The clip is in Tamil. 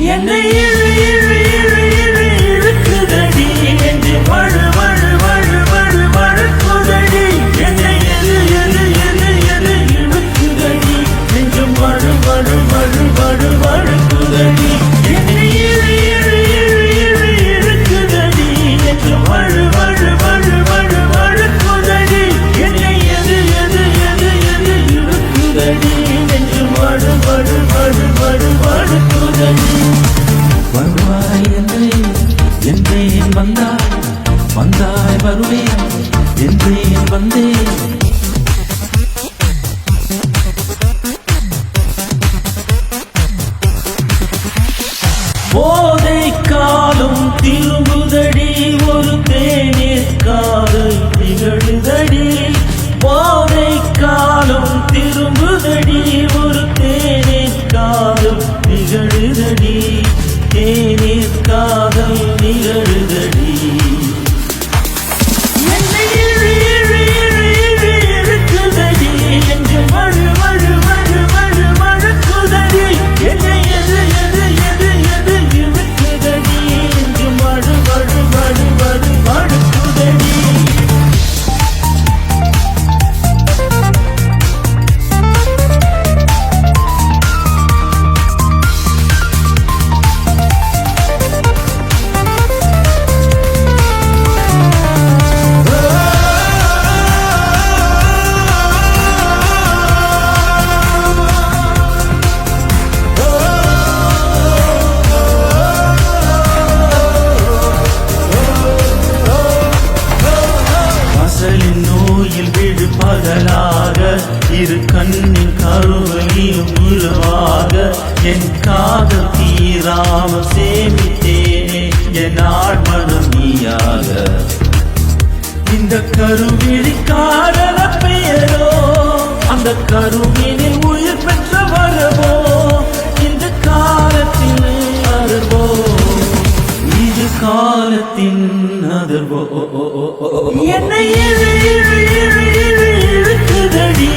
என்னை இழு இழு இழு இழு இழுக்குதடி என்று வழு வழு வழு வழு வழுக்குதடி என்னை எது எது எது எது இழுக்குதடி நெஞ்சம் வழு வழு வழு வழு வழுக்குதடி என்னை இழு இழு இழு இழு இழுக்குதடி என்று வழு வழு வழு வழு வழுக்குதடி என்னை எது எது எது எது இழுக்குதடி நெஞ்சம் வழு வழு வழு வழு வழுக்குதடி வருவாய் என்றேன் வந்தாய் வருவேன் என்றேன் வந்தேன் போதை காலம் திரும்புதடி ஒரு தேநீர் காதல் நிகழுதடி போதை காலம் திரும்புதடி ஒரு தேநீர் காதல் நிகழுதடி தேநீர் காதல் நிகழுதடி என்னை இழு இழு இழு இழு இழுக்குதடி என்று வழு வழு வழு வழு வழுக்குதடி என்னை எது எது எது எது இழுக்குதடி என்று வழு வழு வழு வழு வழுக்குதடி வாசலின் நோயில் விழு பகலாக இரு கண்ணின் கருவையும் உருவாக என் காதல் தீராமல் சேமித்தேனே என் ஆழ்மனம் நீயாக இந்த கருவிழி காதல பெயரோ அந்த கருவினில் உயிர் பெற்ற வரவோ இந்த காலத்தின் அருவோ இது காலத்தின் அதிர்வோ என்னை இழு இழு இழு இழு இழுக்குதடி